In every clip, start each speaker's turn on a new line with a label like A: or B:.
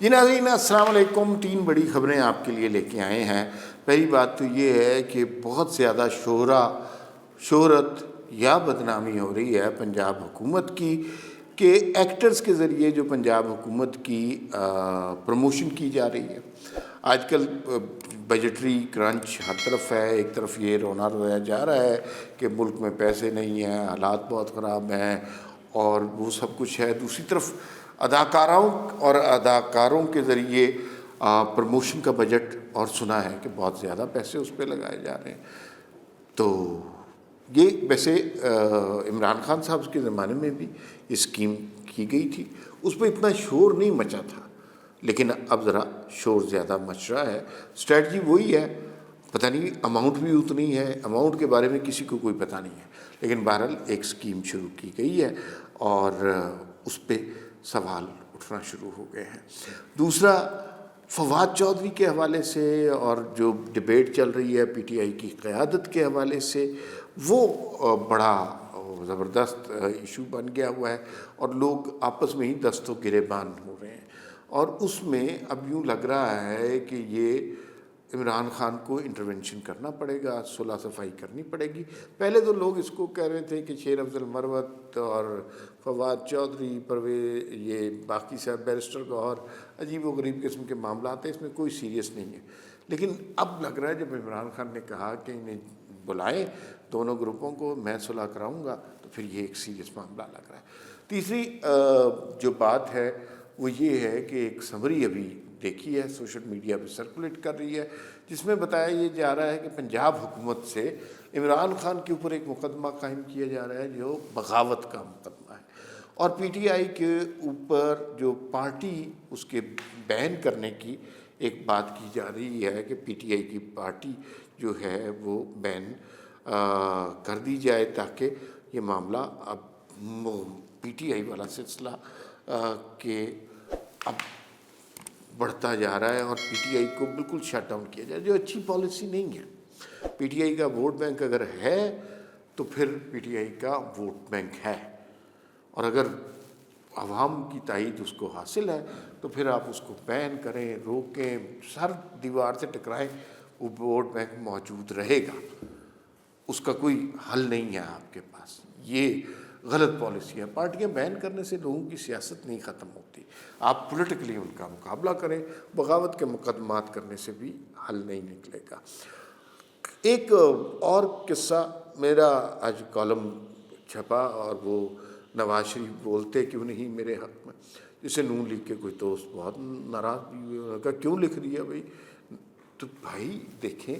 A: جی ناظرین السلام علیکم. 3 بڑی خبریں آپ کے لیے لے کے آئے ہیں. پہلی بات تو یہ ہے کہ بہت زیادہ شہرت یا بدنامی ہو رہی ہے پنجاب حکومت کی کہ ایکٹرز کے ذریعے جو پنجاب حکومت کی پروموشن کی جا رہی ہے. آج کل بجٹری کرنچ ہر طرف ہے. ایک طرف یہ رونا رویا جا رہا ہے کہ ملک میں پیسے نہیں ہیں, حالات بہت خراب ہیں اور وہ سب کچھ ہے. دوسری طرف اداکاروں کے ذریعے پروموشن کا بجٹ اور سنا ہے کہ بہت زیادہ پیسے اس پہ لگائے جا رہے ہیں. تو یہ ویسے عمران خان صاحب کے زمانے میں بھی یہ اسکیم کی گئی تھی, اس پہ اتنا شور نہیں مچا تھا, لیکن اب ذرا شور زیادہ مچ رہا ہے. اسٹریٹجی وہی ہے, پتہ نہیں اماؤنٹ بھی اتنی ہے, اماؤنٹ کے بارے میں کسی کو کوئی پتہ نہیں ہے, لیکن بہرحال ایک اسکیم شروع کی گئی ہے اور اس پہ سوال اٹھنا شروع ہو گئے ہیں. دوسرا, فواد چودھری کے حوالے سے اور جو ڈبیٹ چل رہی ہے پی ٹی آئی کی قیادت کے حوالے سے, وہ بڑا زبردست ایشو بن گیا ہوا ہے اور لوگ آپس میں ہی دست و گریبان ہو رہے ہیں. اور اس میں اب یوں لگ رہا ہے کہ یہ عمران خان کو انٹرونشن کرنا پڑے گا, صلح صفائی کرنی پڑے گی. پہلے تو لوگ اس کو کہہ رہے تھے کہ شیر افضل مروت اور فواد چودھری یہ باقی صاحب بیرسٹر گوہر عجیب و غریب قسم کے معاملات ہیں, اس میں کوئی سیریس نہیں ہے. لیکن اب لگ رہا ہے جب عمران خان نے کہا کہ انہیں بلائیں دونوں گروپوں کو, میں صلح کراؤں گا, تو پھر یہ ایک سیریس معاملہ لگ رہا ہے. تیسری جو بات ہے وہ یہ ہے کہ ایک سمری ابھی دیکھی ہے سوشل میڈیا پہ سرکولیٹ کر رہی ہے, جس میں بتایا یہ جا رہا ہے کہ پنجاب حکومت سے عمران خان کے اوپر ایک مقدمہ قائم کیا جا رہا ہے جو بغاوت کا مقدمہ ہے, اور پی ٹی آئی کے اوپر جو پارٹی اس کے بین کرنے کی ایک بات کی جا رہی ہے کہ پی ٹی آئی کی پارٹی جو ہے وہ بین کر دی جائے تاکہ یہ معاملہ اب پی ٹی آئی والا سلسلہ کہ اب بڑھتا جا رہا ہے اور پی ٹی آئی کو بالکل شٹ ڈاؤن کیا جائے, جو اچھی پالیسی نہیں ہے. پی ٹی آئی کا ووٹ بینک اگر ہے تو پھر پی ٹی آئی کا ووٹ بینک ہے, اور اگر عوام کی تائید اس کو حاصل ہے تو پھر آپ اس کو بین کریں, روکیں, سر دیوار سے ٹکرائیں, وہ ووٹ بینک موجود رہے گا. اس کا کوئی حل نہیں ہے آپ کے پاس. یہ غلط پالیسی ہے. پارٹیاں بین کرنے سے لوگوں کی سیاست نہیں ختم ہوتی, آپ پولیٹیکلی ان کا مقابلہ کریں. بغاوت کے مقدمات کرنے سے بھی حل نہیں نکلے گا. ایک اور قصہ, میرا آج کالم چھپا اور وہ نواز شریف بولتے کیوں نہیں میرے حق میں, جسے نون لیگ کے کوئی دوست بہت ناراض بھی ہوئے. انہوں نے کہا کیوں لکھ دیا بھائی؟ تو بھائی دیکھیں,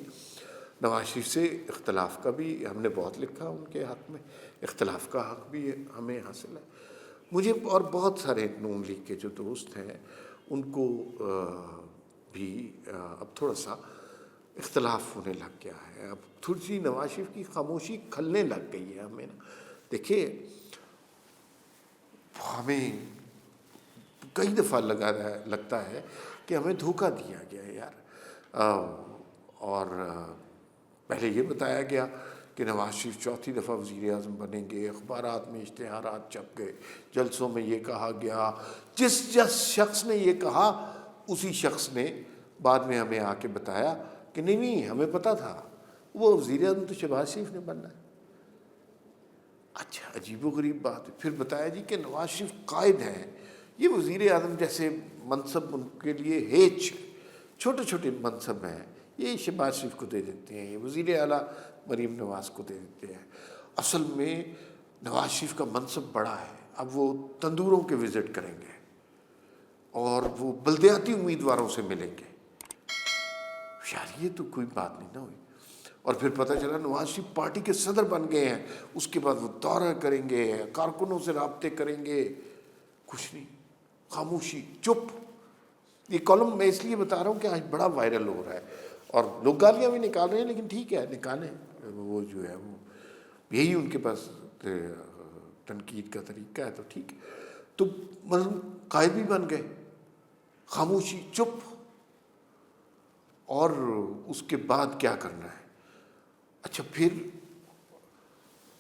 A: نواز شریف سے اختلاف کا بھی ہم نے بہت لکھا ان کے حق میں, اختلاف کا حق بھی ہمیں حاصل ہے. مجھے اور بہت سارے نون لیگ کے جو دوست ہیں ان کو بھی اب تھوڑا سا اختلاف ہونے لگ گیا ہے. اب تھوڑی سی نواز شریف کی خاموشی کھلنے لگ گئی ہے ہمیں نا. دیکھیے, ہمیں کئی دفعہ لگتا ہے کہ ہمیں دھوکہ دیا گیا ہے یار. اور پہلے یہ بتایا گیا کہ نواز شریف چوتھی دفعہ وزیر اعظم بنیں گے, اخبارات میں اشتہارات چھپ گئے, جلسوں میں یہ کہا گیا. جس شخص نے یہ کہا اسی شخص نے بعد میں ہمیں آ کے بتایا کہ نہیں ہمیں پتہ تھا وہ وزیر اعظم تو شہباز شریف نے بننا ہے. اچھا, عجیب و غریب بات ہے. پھر بتایا جی کہ نواز شریف قائد ہیں, یہ وزیر اعظم جیسے منصب ان کے لیے ہیچ, چھوٹے چھوٹے منصب ہیں, یہ شہباز شریف کو دے دیتے ہیں, یہ وزیر اعلیٰ مریم نواز کو دے دیتے ہیں. اصل میں نواز شریف کا منصب بڑا ہے. اب وہ تندوروں کے وزٹ کریں گے اور وہ بلدیاتی امیدواروں سے ملیں گے. یار یہ تو کوئی بات نہیں نہ ہوئی. اور پھر پتہ چلا نواز شریف پارٹی کے صدر بن گئے ہیں, اس کے بعد وہ دورہ کریں گے, کارکنوں سے رابطے کریں گے. کچھ نہیں, خاموشی, چپ. یہ کالم میں اس لیے بتا رہا ہوں کہ آج بڑا وائرل ہو رہا ہے اور لوگ گالیاں بھی نکال رہے ہیں, لیکن ٹھیک ہے نکالیں, وہ جو ہے وہ یہی ان کے پاس تنقید کا طریقہ ہے, تو ٹھیک ہے. تو مثلا قائد بھی بن گئے, خاموشی, چپ. اور اس کے بعد کیا کرنا ہے؟ اچھا, پھر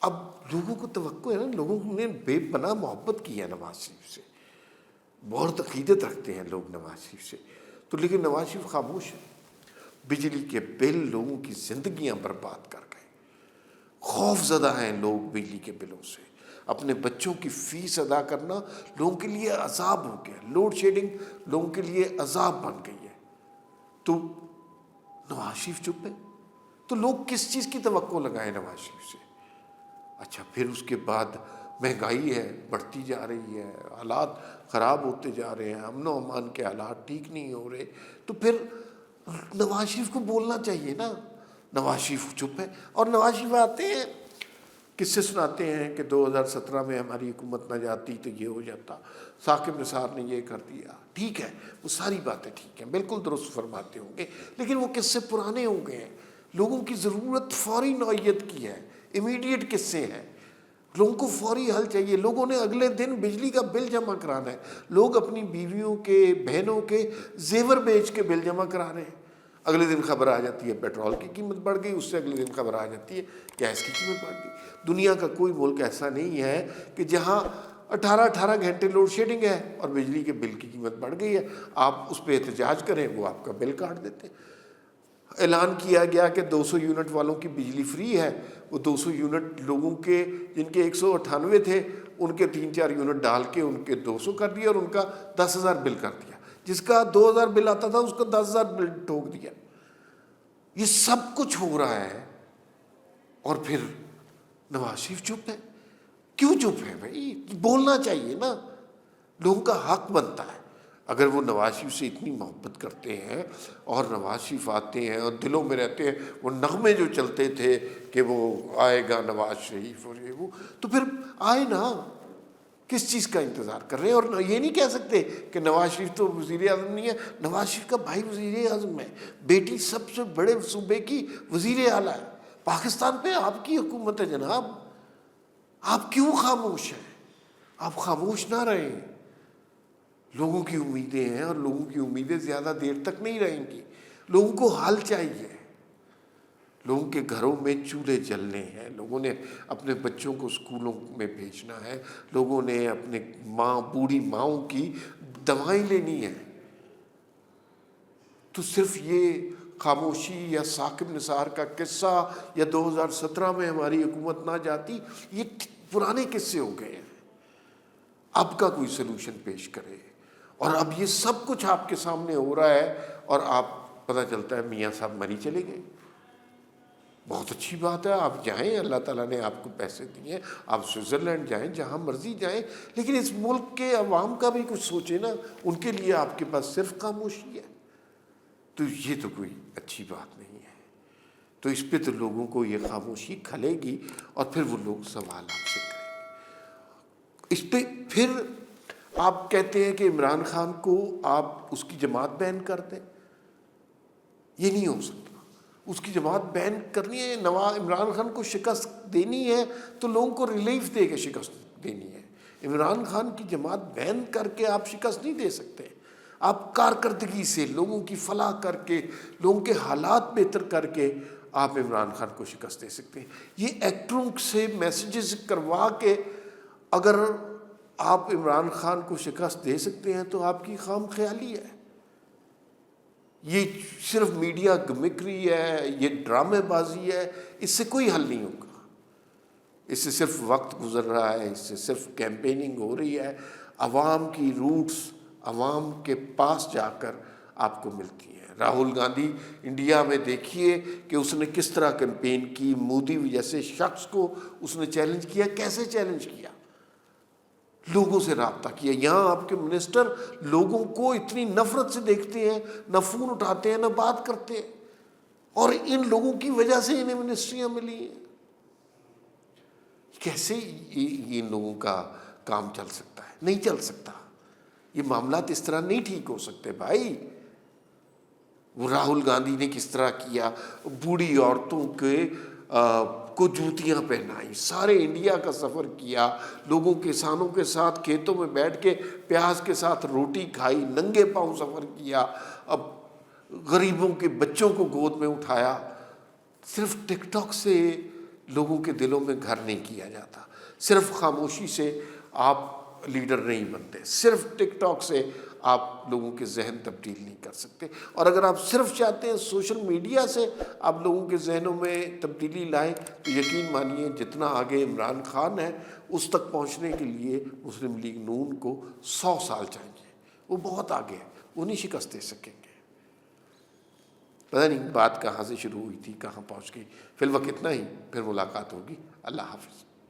A: اب لوگوں کو توقع ہے نا, لوگوں نے بے پناہ محبت کی ہے نواز شریف سے. بہت عقیدت رکھتے ہیں لوگ نواز شریف سے، تو لیکن نواز شریف خاموش ہے. بجلی کے بل لوگوں کی زندگیاں برباد کر گئے. خوف زدہ ہیں لوگ بجلی کے بلوں سے. اپنے بچوں کی فیس ادا کرنا لوگوں کے لیے عذاب ہو گیا. لوڈ شیڈنگ لوگوں کے لیے عذاب بن گئی ہے. تو نواز شریف چپ ہے. تو لوگ کس چیز کی توقع لگائیں نواز شریف سے؟ اچھا پھر اس کے بعد مہنگائی ہے، بڑھتی جا رہی ہے، حالات خراب ہوتے جا رہے ہیں، امن و امان کے حالات ٹھیک نہیں ہو رہے، تو پھر نواز شریف کو بولنا چاہیے نا. نواز شریف چپ ہے. اور نواز شریف آتے ہیں قصے سناتے ہیں کہ 2017 میں ہماری حکومت نہ جاتی تو یہ ہو جاتا، ثاقب نثار نے یہ کر دیا. ٹھیک ہے، وہ ساری باتیں ٹھیک ہیں، بالکل درست فرماتے ہوں گے، لیکن وہ قصے پرانے ہو گئے ہیں. لوگوں کی ضرورت فوری نوعیت کی ہے، امیڈیٹ قصے ہیں. لوگوں کو فوری حل چاہیے. لوگوں نے اگلے دن بجلی کا بل جمع کرانا ہے. لوگ اپنی بیویوں کے، بہنوں کے زیور بیچ کے بل جمع کرا رہے ہیں. اگلے دن خبر آ جاتی ہے پیٹرول کی قیمت بڑھ گئی، اس سے اگلے دن خبر آ جاتی ہے گیس کی قیمت بڑھ گئی. دنیا کا کوئی ملک ایسا نہیں ہے کہ جہاں 18 گھنٹے لوڈ شیڈنگ ہے اور بجلی کے بل کی قیمت بڑھ گئی ہے. آپ اس پہ احتجاج کریں، وہ آپ کا بل کاٹ دیتے ہیں. اعلان کیا گیا کہ 200 یونٹ والوں کی بجلی فری ہے. وہ 200 یونٹ لوگوں کے جن کے 198 تھے، ان کے 3-4 یونٹ ڈال کے ان کے 200 کر دیا اور ان کا 10,000 بل کر دیا. جس کا 2,000 بل آتا تھا اس کا 10,000 بل ٹھوک دیا. یہ سب کچھ ہو رہا ہے اور پھر نواز شریف چپ ہے. کیوں چپ ہے بھائی؟ بولنا چاہیے نا. لوگوں کا حق بنتا ہے. اگر وہ نواز شریف سے اتنی محبت کرتے ہیں اور نواز شریف آتے ہیں اور دلوں میں رہتے ہیں، وہ نغمے جو چلتے تھے کہ وہ آئے گا نواز شریف اور یہ وہ، تو پھر آئے نا. کس چیز کا انتظار کر رہے ہیں؟ اور یہ نہیں کہہ سکتے کہ نواز شریف تو وزیر اعظم نہیں ہے. نواز شریف کا بھائی وزیر اعظم ہے، بیٹی سب سے بڑے صوبے کی وزیر اعلیٰ ہے. پاکستان پہ آپ کی حکومت ہے جناب. آپ کیوں خاموش ہیں؟ آپ خاموش نہ رہیں. لوگوں کی امیدیں ہیں اور لوگوں کی امیدیں زیادہ دیر تک نہیں رہیں گی. لوگوں کو حل چاہیے. لوگوں کے گھروں میں چولہے جلنے ہیں. لوگوں نے اپنے بچوں کو اسکولوں میں بھیجنا ہے. لوگوں نے اپنے بوڑھی ماؤں کی دوائیں لینی ہیں. تو صرف یہ خاموشی یا ثاقب نثار کا قصہ یا 2017 میں ہماری حکومت نہ جاتی، یہ پرانے قصے ہو گئے ہیں. اب کا کوئی سلوشن پیش کرے. اور اب یہ سب کچھ آپ کے سامنے ہو رہا ہے اور آپ پتہ چلتا ہے میاں صاحب مری چلے گئے. بہت اچھی بات ہے، آپ جائیں، اللہ تعالیٰ نے آپ کو پیسے دیے، آپ سوئٹزرلینڈ جائیں، جہاں مرضی جائیں، لیکن اس ملک کے عوام کا بھی کچھ سوچیں نا. ان کے لیے آپ کے پاس صرف خاموشی ہے. تو یہ تو کوئی اچھی بات نہیں ہے. تو اس پہ تو لوگوں کو یہ خاموشی کھلے گی اور پھر وہ لوگ سوال آپ سے کریں گے. اس پہ پھر آپ کہتے ہیں کہ عمران خان کو آپ اس کی جماعت بین کر دیں. یہ نہیں ہو سکتا. اس کی جماعت بین کرنی ہے، عمران خان کو شکست دینی ہے تو لوگوں کو ریلیف دے کے شکست دینی ہے. عمران خان کی جماعت بین کر کے آپ شکست نہیں دے سکتے. آپ کارکردگی سے لوگوں کی فلاح کر کے، لوگوں کے حالات بہتر کر کے آپ عمران خان کو شکست دے سکتے ہیں. یہ ایکٹروں سے میسیجز کروا کے اگر آپ عمران خان کو شکست دے سکتے ہیں تو آپ کی خام خیالی ہے. یہ صرف میڈیا گمکری ہے، یہ ڈرامے بازی ہے. اس سے کوئی حل نہیں ہوگا. اس سے صرف وقت گزر رہا ہے، اس سے صرف کیمپیننگ ہو رہی ہے. عوام کی روٹس عوام کے پاس جا کر آپ کو ملتی ہیں. راہل گاندھی انڈیا میں دیکھیے کہ اس نے کس طرح کیمپین کی. مودی جیسے شخص کو اس نے چیلنج کیا. کیسے چیلنج کیا؟ لوگوں سے رابطہ کیا. یہاں آپ کے منسٹر لوگوں کو اتنی نفرت سے دیکھتے ہیں، نہ فون اٹھاتے ہیں، نہ بات کرتے ہیں، اور ان لوگوں کی وجہ سے انہیں منسٹریاں ملی ہیں. کیسے ان لوگوں کا کام چل سکتا ہے؟ نہیں چل سکتا. یہ معاملات اس طرح نہیں ٹھیک ہو سکتے بھائی. وہ راہل گاندھی نے کس طرح کیا، بوڑھی عورتوں کے کو جوتیاں پہنائی، سارے انڈیا کا سفر کیا، لوگوں کسانوں کے ساتھ کھیتوں میں بیٹھ کے پیاز کے ساتھ روٹی کھائی، ننگے پاؤں سفر کیا، اب غریبوں کے بچوں کو گود میں اٹھایا. صرف ٹک ٹاک سے لوگوں کے دلوں میں گھر نہیں کیا جاتا. صرف خاموشی سے آپ لیڈر نہیں بنتے. صرف ٹک ٹاک سے آپ لوگوں کے ذہن تبدیل نہیں کر سکتے. اور اگر آپ صرف چاہتے ہیں سوشل میڈیا سے آپ لوگوں کے ذہنوں میں تبدیلی لائیں تو یقین مانیے جتنا آگے عمران خان ہے اس تک پہنچنے کے لیے مسلم لیگ نون کو 100 سال چاہیے. وہ بہت آگے ہے, وہ نہیں شکست دے سکیں گے. پتہ نہیں بات کہاں سے شروع ہوئی تھی کہاں پہنچ گئی. فی الوقت اتنا ہی, پھر ملاقات ہوگی. اللہ حافظ.